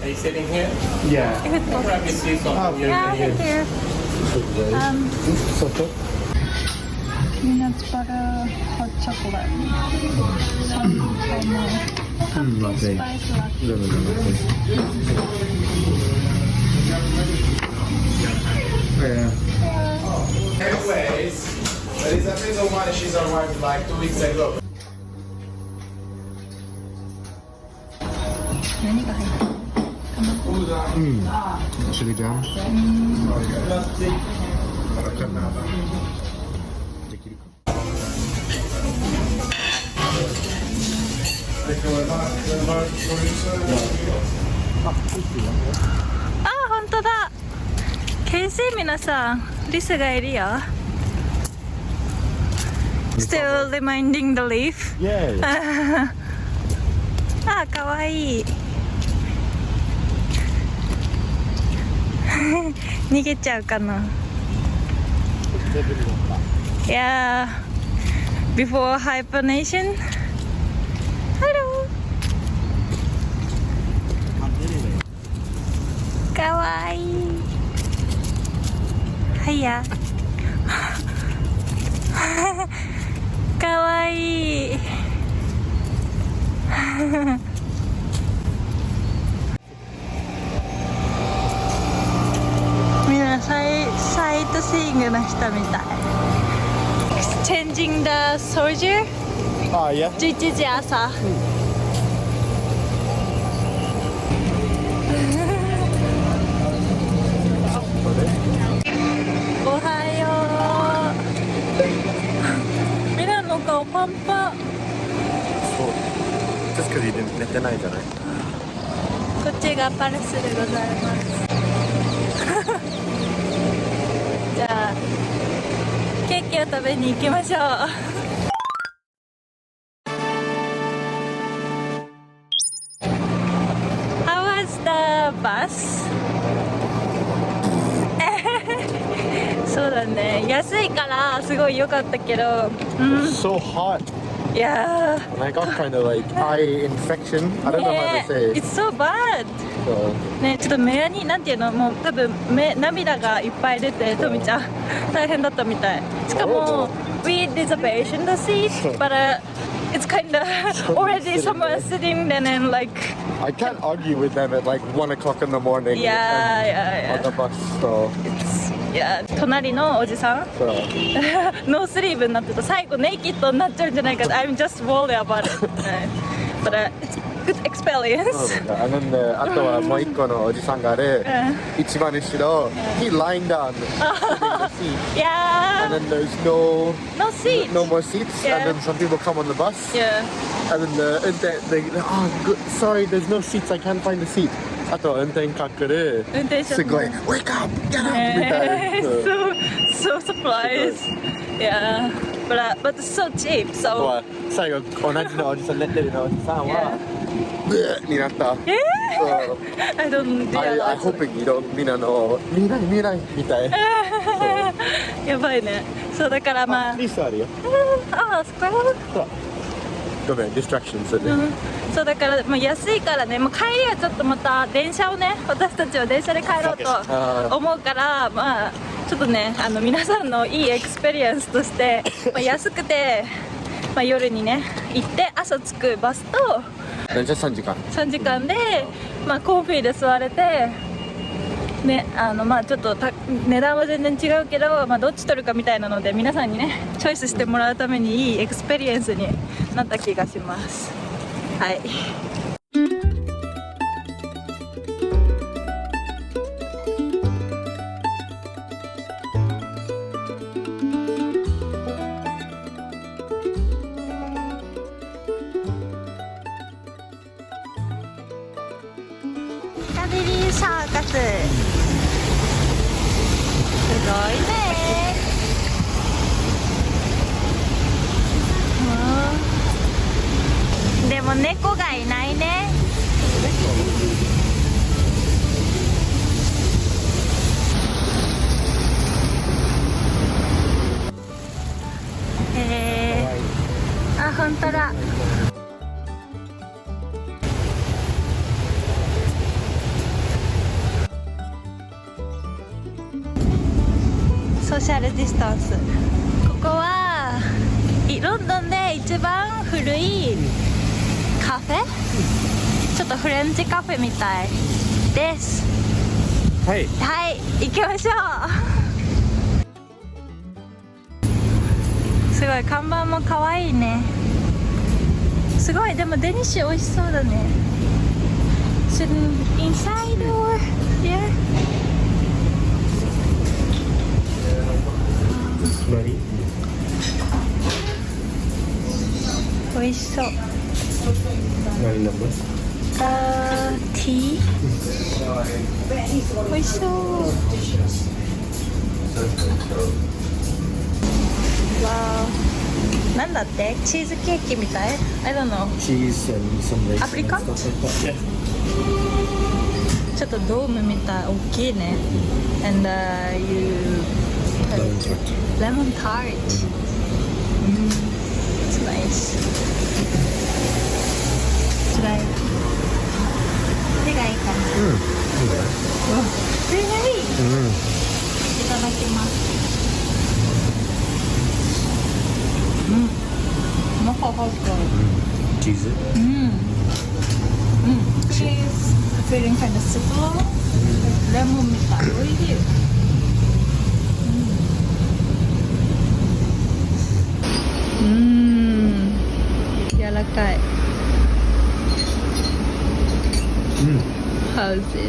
Are you sitting here? Yeah. I'll grab your seats off Oh, here. yeah. Yeah, thank you. Soto. Peanut butter, hot chocolate. Some Lovely. spice latte. Lovely. Yeah. Anyways, there is a reason why she's arrived like 2 weeks ago. 何が入ってる？ Chili jam. Ah, 本当だ。Can you see 皆さん、リスがいるよ。Still reminding the leaf. Yeah. あ、かわいい。逃げちゃうかな。Yeah. Before hibernation. Hello. かわいい。Hiya. かわいい。みんなサイトシーイングの人みたい。Changing the soldier. Oh, yeah. 11時朝。おはよう。みんなの顔パンパン。Just because you didn't 寝てないじゃない。こっちがパルスでございます。じゃあケーキを食べに行きましょう。How was the bus? そうだね、安いからすごい良かったけど、So hot. いや And I got kind of like eye infection. I don't know how to say. It's so bad. So, ね、ちょっと目になんていうの、もう多分涙がいっぱい出て、トミちゃん大変だったみたい。しかも we reservation the seat, but it's kinda already someone sitting there and like I can't argue with them at like 1 o'clock in the morning. Yeah, On the bus. So, it's いや隣のおじさん so. ノースリーブになってた、最後ネイキッドになっちゃうんじゃないか。I'm just worried about it. But it's good experience. And then あとはもう一個のおじさんがある、一番後ろ、he lying down sitting in the seat. Yeah. And then there's no seat. no more seats. Yeah. And then some people come on the bus. Yeah. And then they oh good, sorry, there's no seats. I can't find the seat. あと運転かける。運転手すごい wake up, get up みたいな。So surprised. Yeah. But it's so cheap. あと So. は最後同じのおじさん寝てるのおじさんはブーになった。そう。I don't dare. I hoping you don't みんなの見えないみたい。やばいね。そうだからまあ。リスあるよ。ああ、そこ。ごめん、ディストラクションする。そうだからまあ安いからね、もう帰りはちょっとまた電車をね、私たちは電車で帰ろうと思うから、まあちょっとね、皆さんのいいエクスペリエンスとして、まあ、安くて、まあ、夜にね行って朝着くバスと電車3時間。3時間で、まあ、コンフィで座れて。ね、まあちょっと値段は全然違うけど、まあ、どっち取るかみたいなので皆さんにねチョイスしてもらうためにいいエクスペリエンスになった気がします。はい。ファミリーサーカス。すごいね。でも猫がいないね。あ、本当だ。シャルディスタンス。ここはロンドンで一番古いカフェ、ちょっとフレンチカフェみたいです。はい、はい、行きましょう。すごい看板も可愛いね。すごい、でもデニッシュ美味しそうだね。Inside or yeah。美味しそう。何飲む？ティー。美味しそう。わー。なんだって？チーズケーキみたい？ I don't know。Cheese and some raisin. アプリカ？ちょっとドームみたい、大きいね。And lemon tart. It's nice. これがいいかな。これがいい。いただきます。中入った。チーズ。チーズ。Feeling kind of similar. レモンみたい。美味しい。柔らかい。How's it?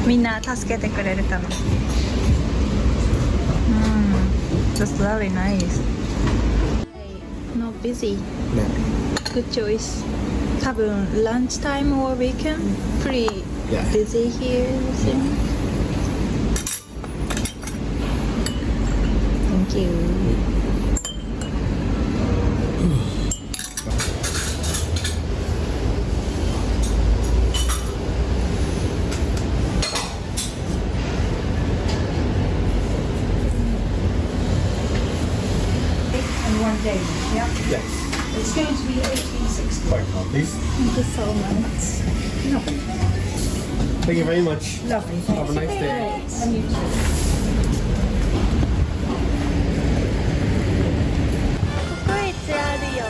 みんな助けてくれるかな。Just very nice. Not busy. Good choice. 多分 lunch time or weekend pretty busy here. Thank you. Yes. It's going to be 1860. Please. Thank you so much. Thank you very much. Lovely. Have a nice day. And you too. ココイチあるよ。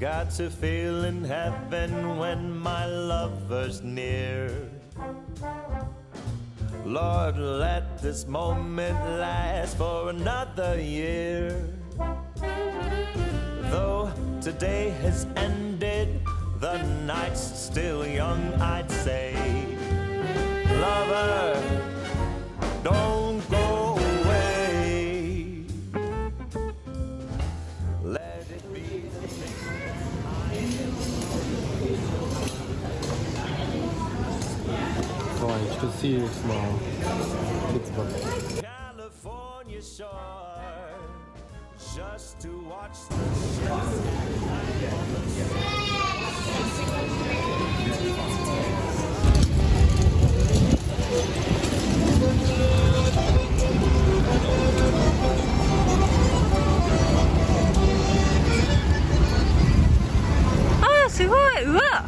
Got to feel in heaven when my lover's near. Lord, let this moment last for another year. Though today has ended, the night's still young, I'd say. Lover, don't go away. Let it be the Oh, you should see your small kids book. California shore, just to watch the stars. Ah, すごい。うわ。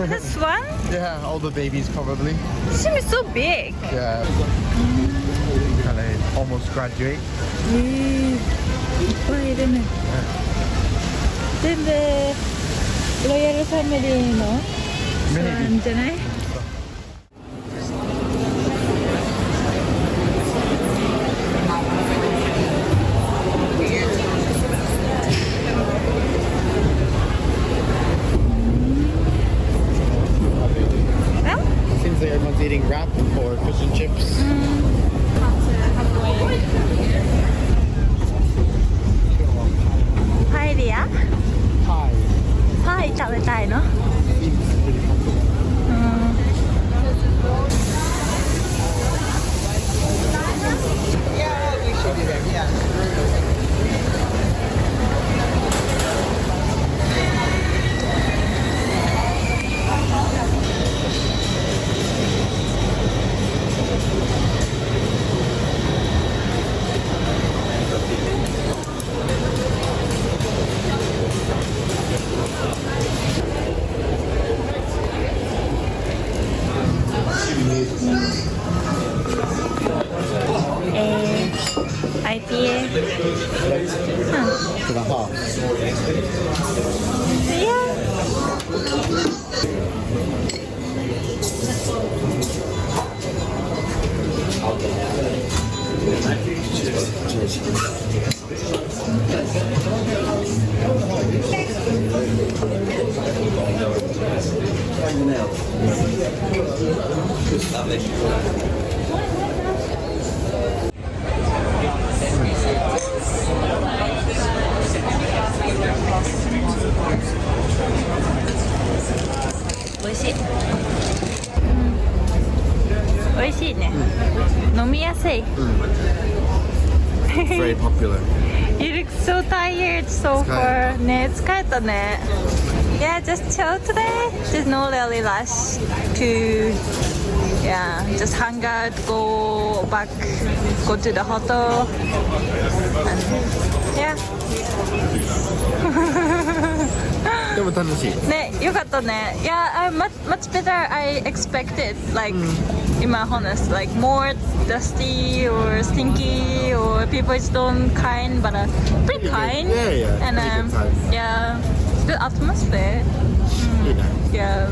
This one? Yeah, all the babies probably. This seems so big. Yeah. Kind of almost graduate. いっぱいいるね。全部ロイヤルファミリーの人なんじゃない？Seems like everyone's eating wrap or fish and chips. パエリア？ Pie. パイ食べたいの？ Seems pretty comfortable. 美味しい。美味しいね。飲みやすい。Very popular. You look so tired so far. ね、疲れたね。Yeah, just chill today. There's no really rush to, yeah, just hang out, go back, go to the hotel. And, yeah. でも楽しい。ね、よかったね。Yeah, much better I expected. Like, in my honest, like more dusty or stinky or people just don't kind, but pretty kind. Yeah. And Pretty good time. yeah, good atmosphere. いいね。Yeah.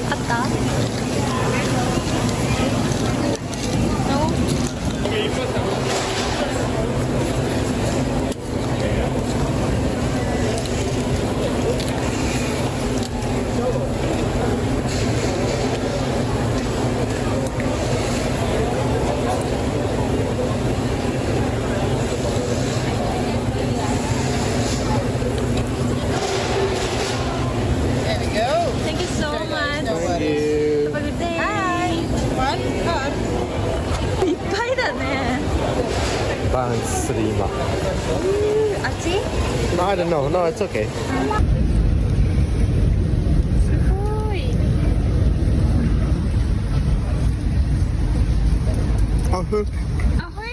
あった？Thank you so much. Have a good day. Hi. いっぱいだね。バランスする今。あっち？ No, I don't know. No, it's okay. すごい。あふん。あ、ほい。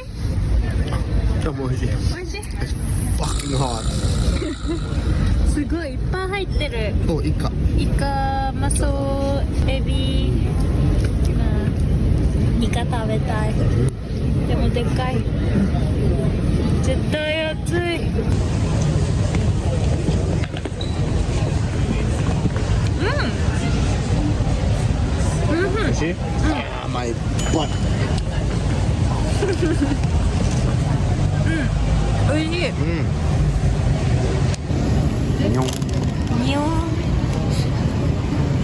でも美味しい。美味しい。Fucking hot. すごいいっぱい入ってる。お、イカ。イカ、マソ、エビ。イカ食べたい。でもでっかい。絶対熱い。美味しい？あ、my butt. おいしい。にょん。にょん。ど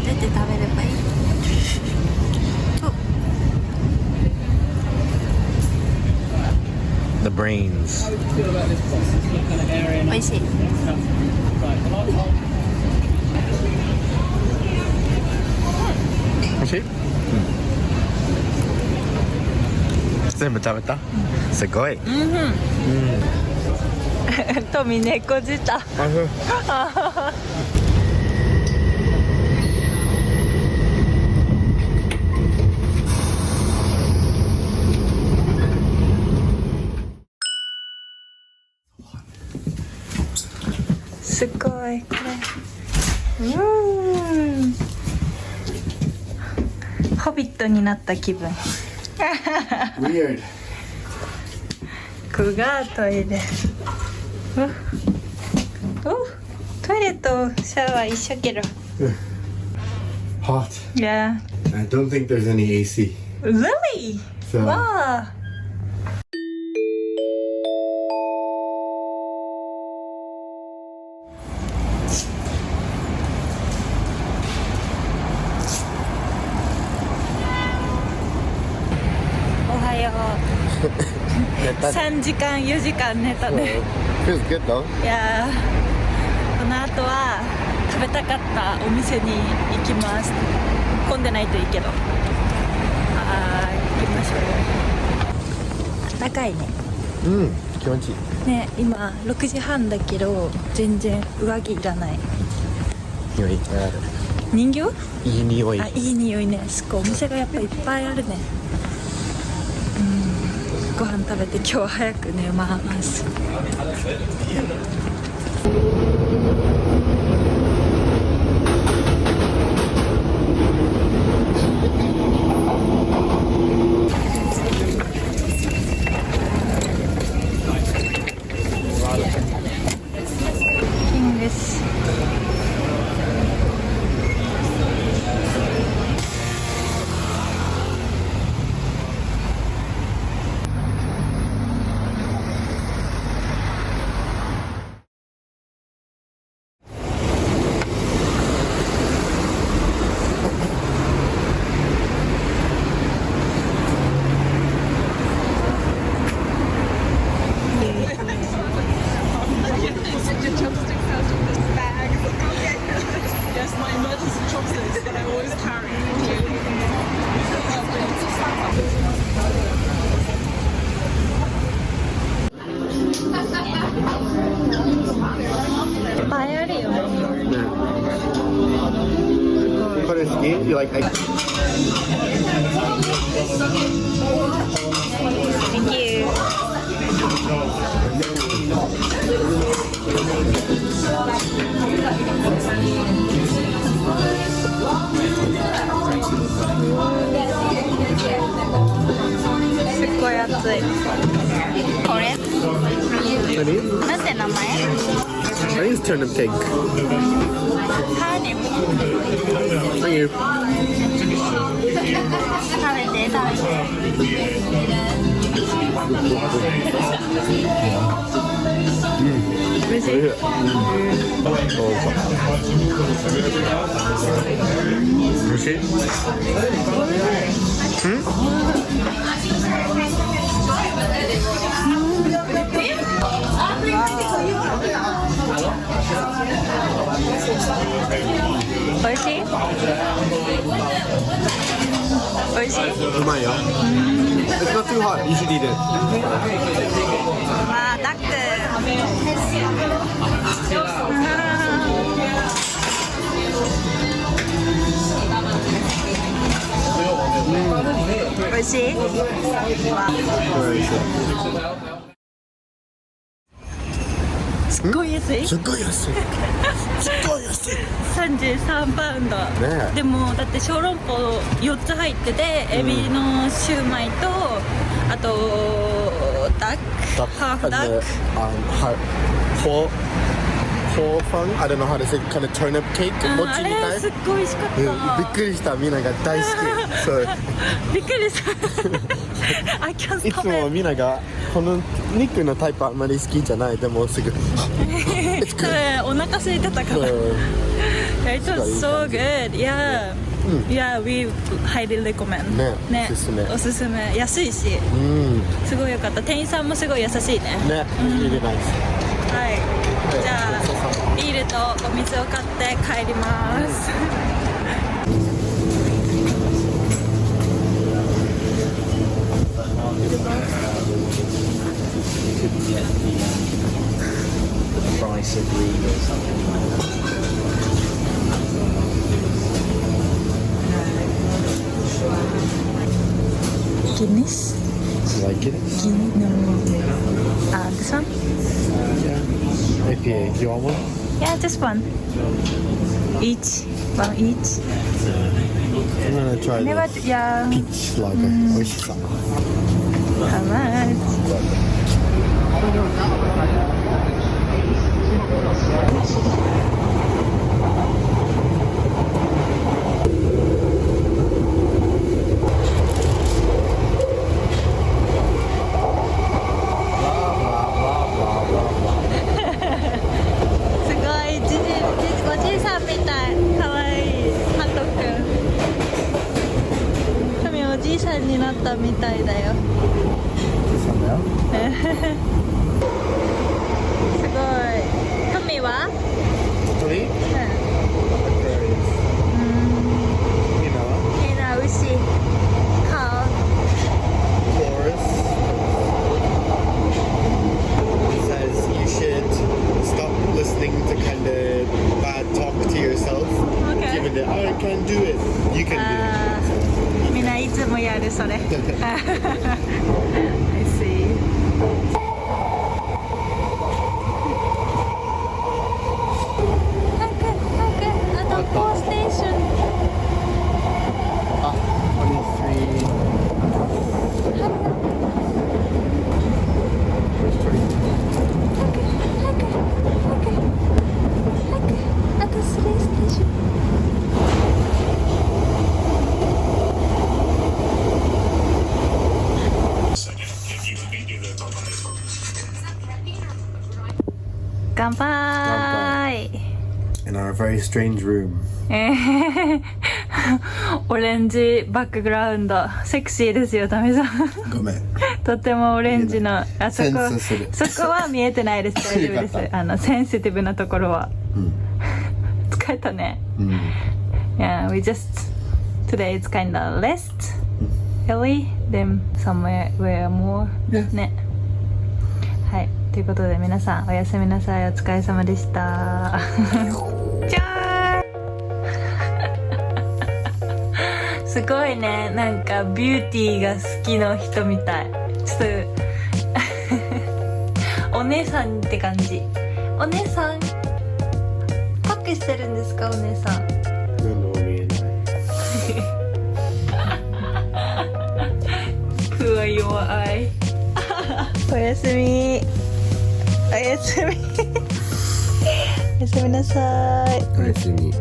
うやって食べればいい？The brains. おいしい。美味しい？全部食べた？すごい。トミ猫舌。あふん。すごいこれ。ホビットになった気分。Weird. ここがトイレ。トイレとシャワー一緒けど。Hot. Yeah. I don't think there's any AC. Really? So. わあ。おはよう。3時間4時間寝たね。Feels good though. いやー、この後は食べたかったお店に行きます。混んでないといいけど。行きましょう。暖かいね。気持ちいい。ね、今6時半だけど全然上着いらない。匂いいっぱいある。人形？いい匂い。あ、いい匂いね。すごいお店がやっぱいっぱいあるね。ご飯食べて今日は早く寝ます。よし。いっぱいあるよ。これ好き？ You like egg? Thank you. すっごい熱い。これ何？なんて名前？ I use turnip cake. カーネム。 Thank you. 食べて食べて。美味しい。どうぞ。美味しい？美味しい？美味しい？うまいよ。It's not too hot. You should eat it. わあ、ダック。美味しい？すっごい安い。すっごい安い。すっごい安い。33パウンド。ねえ。でもだって小籠包4つ入ってて、エビのシューマイと、あとダック、ハーフダック。Whole fun? I don't know how to say kind of turnip cake. あれすっごい美味しかった。びっくりした。みんなが大好き。そうびっくりした。I can't いつ stop も it. みんながこの肉のタイプあんまり好きじゃない。でもすぐお腹空いてたから。It was so good. Yeah. Yeah, we highly recommend. ね、おすすめ。おすすめ。安いし。すごい良かった。店員さんもすごい優しいね。ね、really nice。はい。じゃあビールとお水を買って帰ります。Price agreed or something like that. Guinness? Like it? No. This one? Yeah. IPA. Do you want one? Yeah, just one. Each. One each. I'm gonna try Never. the Yeah. peach lager. 美味しさ。How much? Hi.になったみたいだよ。すごい。トミは？トミ？ミナは？みんな牛。顔。Boris says you should stop listening to kind of bad talk to yourself. Okay. Given that I can do it, you can do it. みんないつもやるそれ。I see. あと4ステーション。あ、23. 乾杯。 In our very strange room. オレンジバックグラウンドセクシーですよタミさん。ごめん。とってもオレンジのあそこセンスするそこは見えてないです。大丈夫です。センシティブなところは。疲れたね。Yeah, we just today it's kind of rest, early, then somewhere more ね。はい、ということで皆さんおやすみなさい。お疲れ様でした。じゃーん。すごいね、なんかビューティーが好きな人みたい。ちょっとお姉さんって感じ。お姉さんパックしてるんですかお姉さん。Poor your eye おやすみおやすみおやすみなさい。おやすみ。